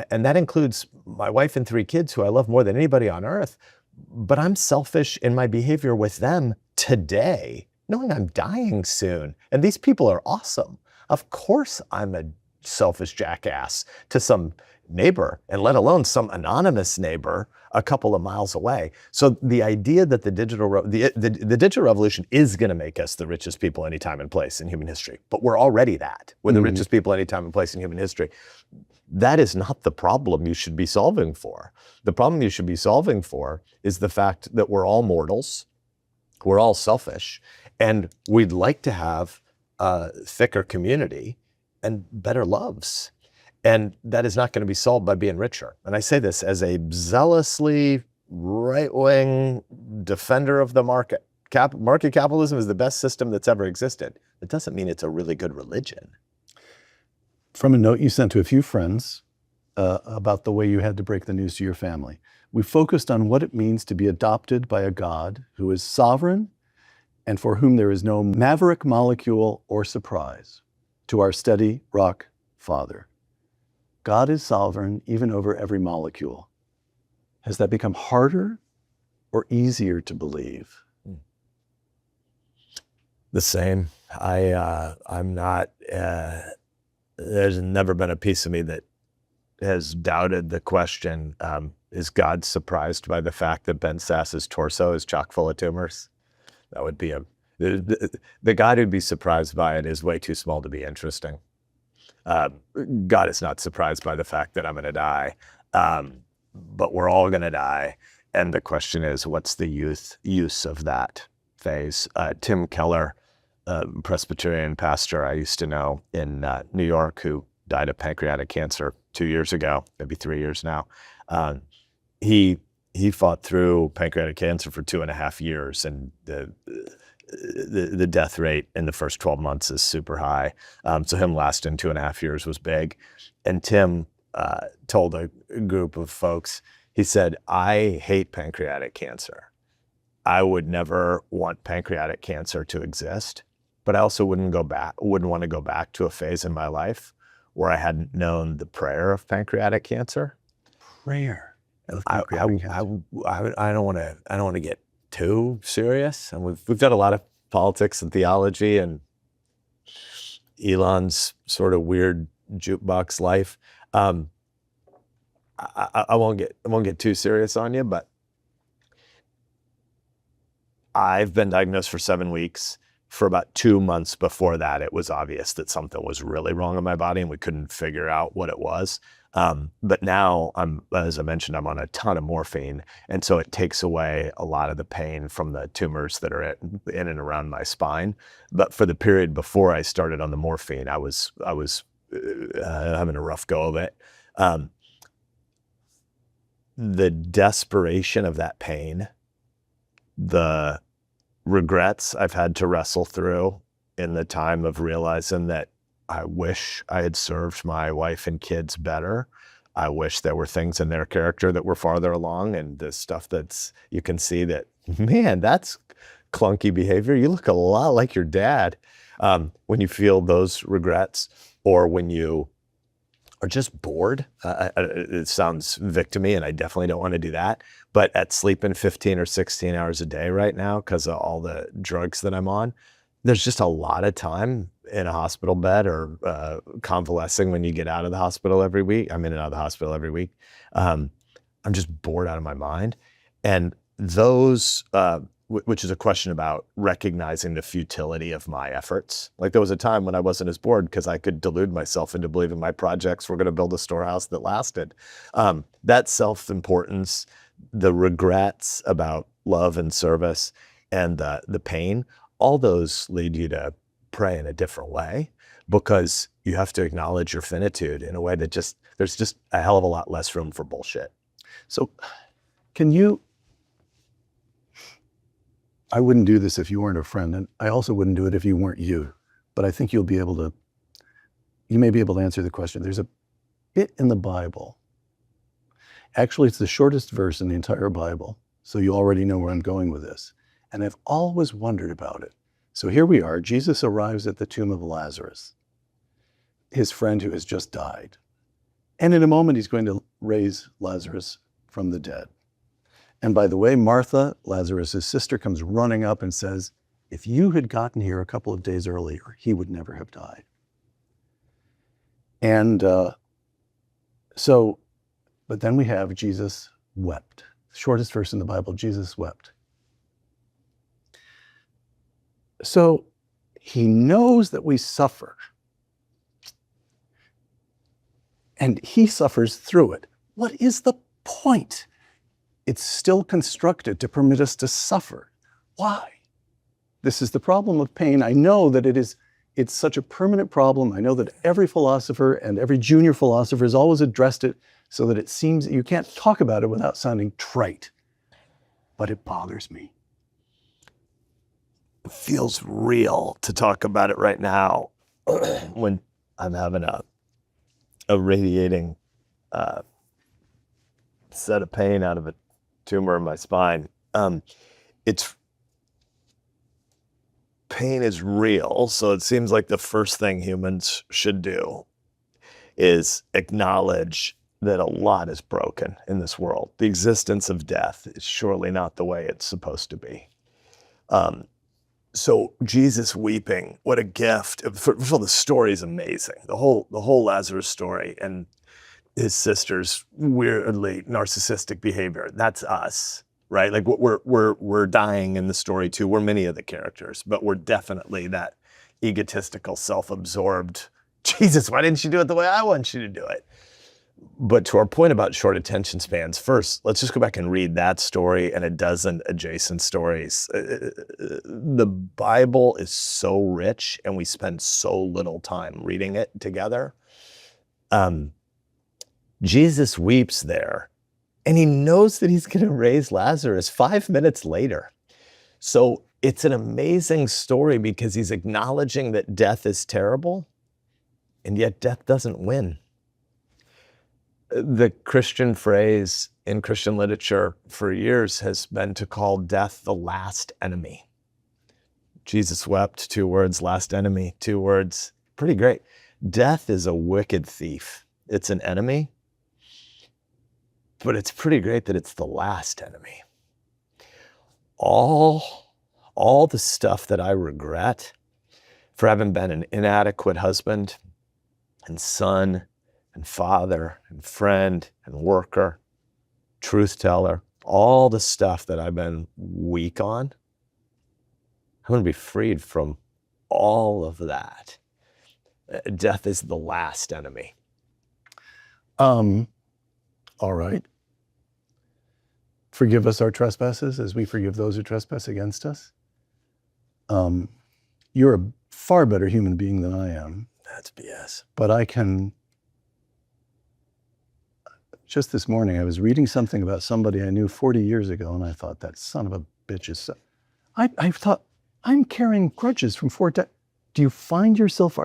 And that includes my wife and 3 kids who I love more than anybody on earth. But I'm selfish in my behavior with them today, knowing I'm dying soon. And these people are awesome. Of course I'm a selfish jackass to some neighbor, and let alone some anonymous neighbor a couple of miles away. So the idea that the digital revolution is going to make us the richest people any time and place in human history, but we're already that. We're the richest people any time and place in human history. That is not the problem you should be solving for. The problem you should be solving for is the fact that we're all mortals, we're all selfish, and we'd like to have a thicker community and better loves. And that is not going to be solved by being richer. And I say this as a zealously right-wing defender of the market. Market capitalism is the best system that's ever existed. It doesn't mean it's a really good religion.
From a note you sent to a few friends about the way you had to break the news to your family, we focused on what it means to be adopted by a God who is sovereign and for whom there is no maverick molecule or surprise, to our steady rock Father. God is sovereign even over every molecule. Has that become harder or easier to believe?
The same. I'm not, there's never been a piece of me that has doubted the question, is God surprised by the fact that Ben Sasse's torso is chock full of tumors? That would be the God who'd be surprised by it is way too small to be interesting. God is not surprised by the fact that I'm going to die, but we're all going to die. And the question is, what's the use of that phase? Tim Keller, Presbyterian pastor I used to know in New York, who died of pancreatic cancer 2 years ago, maybe 3 years now. He fought through pancreatic cancer for 2.5 years, and the death rate in the first 12 months is super high. So him lasting 2.5 years was big. And Tim told a group of folks, he said, I hate pancreatic cancer. I would never want pancreatic cancer to exist, but I also wouldn't want to go back to a phase in my life where I hadn't known the prayer of pancreatic cancer.
Prayer of
I
pancreatic cancer.
don't want to get too serious, and we've got a lot of politics and theology and Elon's sort of weird jukebox life. I won't get too serious on you, but I've been diagnosed for 7 weeks. For about 2 months before that, it was obvious that something was really wrong in my body, and we couldn't figure out what it was. But now, as I mentioned, I'm on a ton of morphine, and so it takes away a lot of the pain from the tumors that are in and around my spine. But for the period before I started on the morphine, I was having a rough go of it. The desperation of that pain, the regrets I've had to wrestle through in the time of realizing that I wish I had served my wife and kids better. I wish there were things in their character that were farther along, and the stuff you can see that, man, that's clunky behavior. You look a lot like your dad. When you feel those regrets, or when you are just bored, it sounds victim-y, and I definitely don't want to do that. But at sleeping 15 or 16 hours a day right now, because of all the drugs that I'm on, there's just a lot of time in a hospital bed or convalescing when you get out of the hospital every week. I'm in and out of the hospital every week. I'm just bored out of my mind. And those, which is a question about recognizing the futility of my efforts. Like, there was a time when I wasn't as bored because I could delude myself into believing my projects were going to build a storehouse that lasted. That self-importance, the regrets about love and service, and the pain, all those lead you to pray in a different way, because you have to acknowledge your finitude in a way that there's just a hell of a lot less room for bullshit.
So I wouldn't do this if you weren't a friend, and I also wouldn't do it if you weren't you, but I think you may be able to answer the question. There's a bit in the Bible. Actually, it's the shortest verse in the entire Bible, so you already know where I'm going with this. And I've always wondered about it. So here we are. Jesus arrives at the tomb of Lazarus, his friend who has just died. And in a moment, he's going to raise Lazarus from the dead. And by the way, Martha, Lazarus' sister, comes running up and says, if you had gotten here a couple of days earlier, he would never have died. And but then we have Jesus wept. Shortest verse in the Bible, Jesus wept. So he knows that we suffer, and he suffers through it. What is the point? It's still constructed to permit us to suffer. Why? This is the problem of pain. I know that it's such a permanent problem. I know that every philosopher and every junior philosopher has always addressed it so that it seems you can't talk about it without sounding trite. But it bothers me.
It feels real to talk about it right now when I'm having a radiating set of pain out of a tumor in my spine. Pain is real, so it seems like the first thing humans should do is acknowledge that a lot is broken in this world. The existence of death is surely not the way it's supposed to be. So Jesus weeping, what a gift. First of all, the story is amazing. The whole Lazarus story and his sister's weirdly narcissistic behavior. That's us, right? Like we're dying in the story too. We're many of the characters, but we're definitely that egotistical, self-absorbed, Jesus, why didn't you do it the way I want you to do it? But to our point about short attention spans, first, let's just go back and read that story and a dozen adjacent stories. The Bible is so rich and we spend so little time reading it together. Jesus weeps there and he knows that he's going to raise Lazarus 5 minutes later. So it's an amazing story because he's acknowledging that death is terrible and yet death doesn't win. The Christian phrase in Christian literature for years has been to call death the last enemy. Jesus wept, 2 words, last enemy, 2 words, pretty great. Death is a wicked thief. It's an enemy, but it's pretty great that it's the last enemy. All the stuff that I regret for having been an inadequate husband and son and father and friend and worker, truth teller, all the stuff that I've been weak on, I'm going to be freed from all of that. Death is the last enemy.
All right. Forgive us our trespasses as we forgive those who trespass against us. You're a far better human being than I am.
That's BS.
But I can... Just this morning, I was reading something about somebody I knew 40 years ago, and I thought, that son of a bitch is... I thought, I'm carrying grudges from 4 decades. Do you find yourself...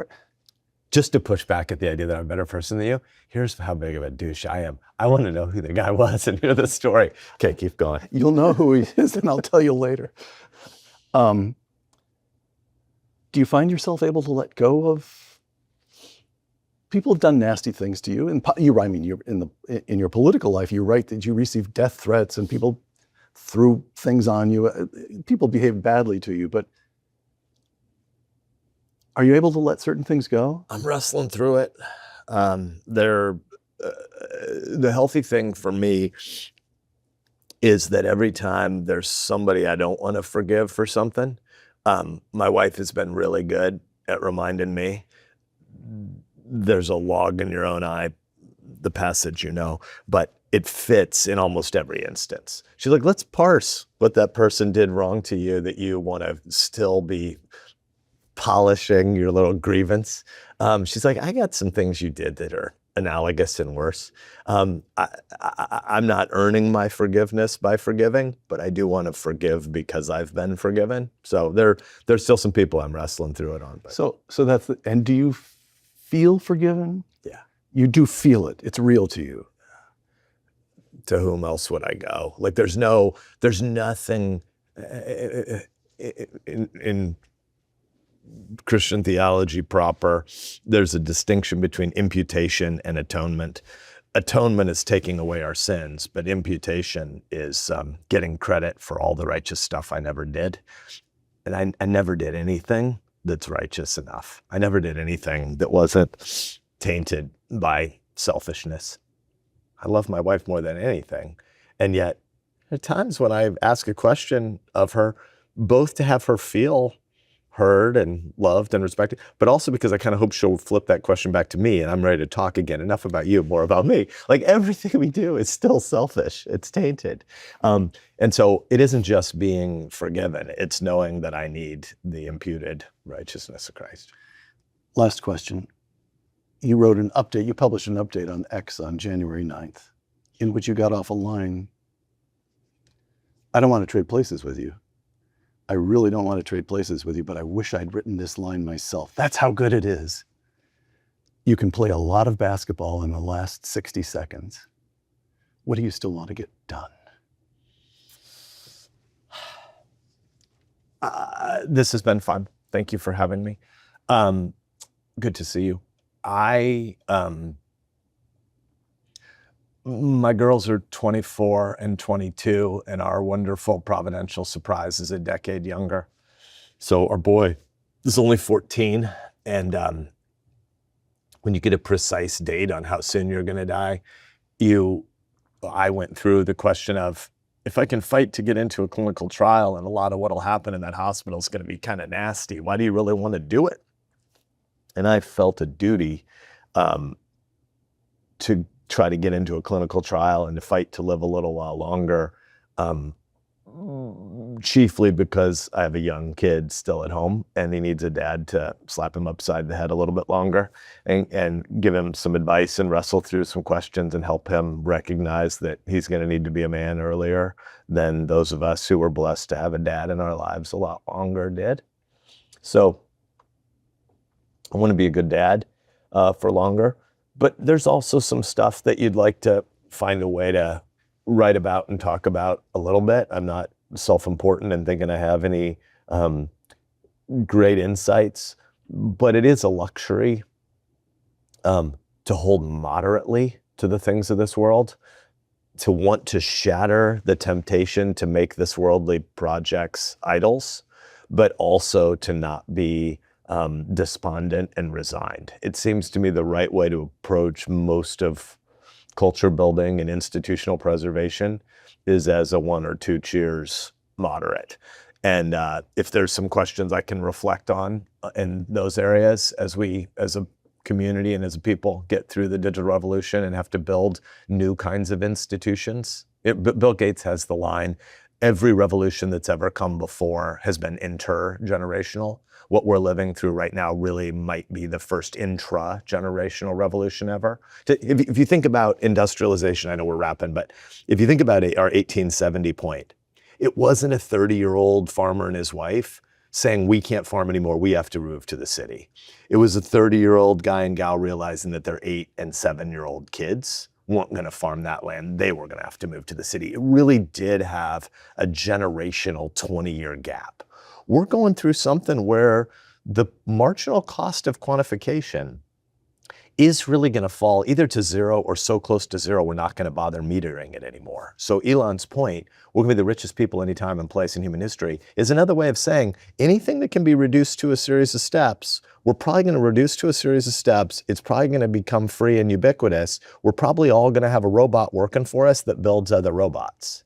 Just to push back at the idea that I'm a better person than you, here's how big of a douche I am. I want to know who the guy was and hear the story. Okay, keep going.
You'll know who he is, and I'll tell you later. Do you find yourself able to let go of... People have done nasty things to you, and you're in your political life, you write that you received death threats and people threw things on you. People behaved badly to you, but are you able to let certain things go?
I'm wrestling through it. The healthy thing for me is that every time there's somebody I don't want to forgive for something, my wife has been really good at reminding me. There's a log in your own eye, the passage, but it fits in almost every instance. She's like, let's parse what that person did wrong to you that you want to still be polishing your little grievance. She's like, I got some things you did that are analogous and worse. I'm not earning my forgiveness by forgiving, but I do want to forgive because I've been forgiven. So there's still some people I'm wrestling through it on. But.
So that's and do you feel forgiven?
Yeah. You
do feel it. It's real to you.
To whom else would I go? Like there's nothing in Christian theology proper. There's a distinction between imputation and atonement. Atonement is taking away our sins, but imputation is getting credit for all the righteous stuff I never did. And I never did anything that's righteous enough. I never did anything that wasn't tainted by selfishness. I love my wife more than anything. And yet, at times when I ask a question of her, both to have her feel heard and loved and respected, but also because I kind of hope she'll flip that question back to me and I'm ready to talk again. Enough about you, more about me. Like everything we do is still selfish. It's tainted. And so it isn't just being forgiven. It's knowing that I need the imputed righteousness of Christ.
Last question. You published an update on X on January 9th, in which you got off a line. I don't want to trade places with you. I really don't want to trade places with you, but I wish I'd written this line myself. That's how good it is. You can play a lot of basketball in the last 60 seconds. What do you still want to get done?
This has been fun. Thank you for having me. Good to see you. I My girls are 24 and 22, and our wonderful providential surprise is a decade younger. So our boy is only 14, and when you get a precise date on how soon you're going to die, I went through the question of, if I can fight to get into a clinical trial and a lot of what'll happen in that hospital is going to be kind of nasty, why do you really want to do it? And I felt a duty to try to get into a clinical trial and to fight to live a little while longer, chiefly because I have a young kid still at home and he needs a dad to slap him upside the head a little bit longer and give him some advice and wrestle through some questions and help him recognize that he's going to need to be a man earlier than those of us who were blessed to have a dad in our lives a lot longer did. So I want to be a good dad for longer. But there's also some stuff that you'd like to find a way to write about and talk about a little bit. I'm not self-important and thinking I have any great insights, but it is a luxury to hold moderately to the things of this world, to want to shatter the temptation to make this worldly projects idols, but also to not be despondent and resigned. It seems to me the right way to approach most of culture building and institutional preservation is as a 1 or 2 cheers moderate. And if there's some questions I can reflect on in those areas as we, as a community and as a people, get through the digital revolution and have to build new kinds of institutions. Bill Gates has the line, every revolution that's ever come before has been intergenerational. What we're living through right now really might be the first intra-generational revolution ever. If you think about industrialization, I know we're wrapping, but if you think about our 1870 point, it wasn't a 30-year-old farmer and his wife saying, we can't farm anymore, we have to move to the city. It was a 30-year-old guy and gal realizing that their 8 and 7-year-old kids weren't going to farm that land. They were going to have to move to the city. It really did have a generational 20-year gap. We're going through something where the marginal cost of quantification is really going to fall either to zero or so close to zero, we're not going to bother metering it anymore. So Elon's point, we're going to be the richest people any time and place in human history, is another way of saying anything that can be reduced to a series of steps, we're probably going to reduce to a series of steps. It's probably going to become free and ubiquitous. We're probably all going to have a robot working for us that builds other robots.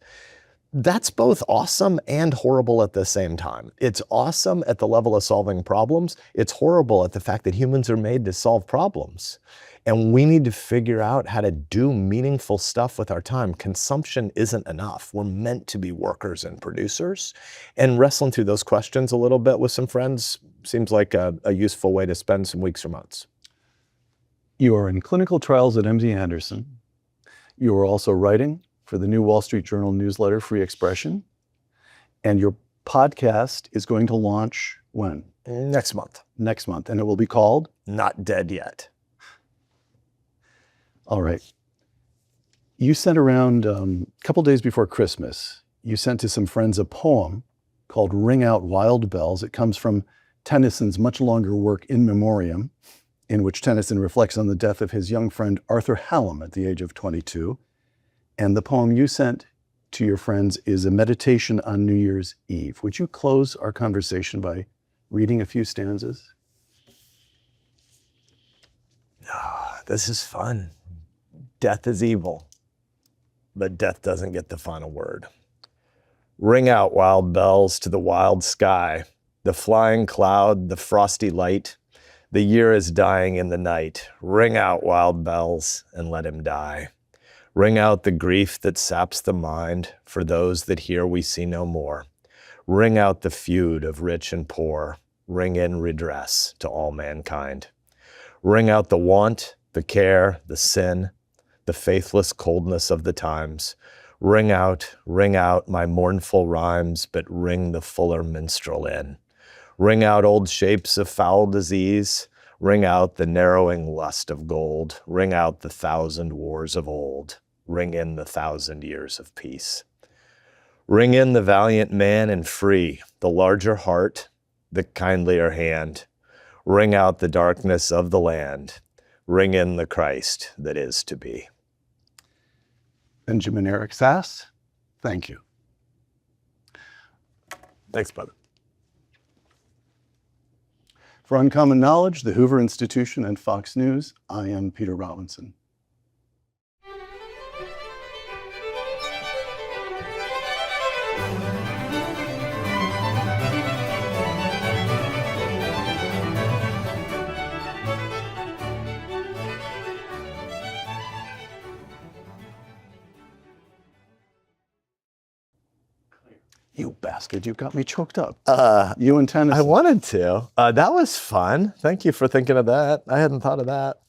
That's both awesome and horrible at the same time. It's awesome at the level of solving problems. It's horrible at the fact that humans are made to solve problems. And we need to figure out how to do meaningful stuff with our time. Consumption isn't enough. We're meant to be workers and producers. And wrestling through those questions a little bit with some friends seems like a useful way to spend some weeks or months.
You are in clinical trials at MD Anderson. You are also writing for the new Wall Street Journal newsletter, Free Expression. And your podcast is going to launch when?
Next month.
Next month. And it will be called?
Not Dead Yet.
All right. You sent around a couple days before Christmas, you sent to some friends a poem called Ring Out Wild Bells. It comes from Tennyson's much longer work In Memoriam, in which Tennyson reflects on the death of his young friend Arthur Hallam at the age of 22. And the poem you sent to your friends is a meditation on New Year's Eve. Would you close our conversation by reading a few stanzas?
This is fun. Death is evil, but death doesn't get the final word. Ring out wild bells to the wild sky, the flying cloud, the frosty light. The year is dying in the night. Ring out wild bells and let him die. Ring out the grief that saps the mind, for those that here we see no more. Ring out the feud of rich and poor. Ring in redress to all mankind. Ring out the want, the care, the sin, the faithless coldness of the times. Ring out my mournful rhymes, but ring the fuller minstrel in. Ring out old shapes of foul disease. Ring out the narrowing lust of gold. Ring out the 1,000 wars of old. Ring in the 1,000 years of peace. Ring in the valiant man and free, the larger heart, the kindlier hand. Ring out the darkness of the land. Ring in the Christ that is to be.
Benjamin Eric Sasse, thank you.
Thanks, brother.
For Uncommon Knowledge, the Hoover Institution, and Fox News, I am Peter Robinson. You bastard, you got me choked up. You and Tennessee.
I wanted to. That was fun. Thank you for thinking of that. I hadn't thought of that.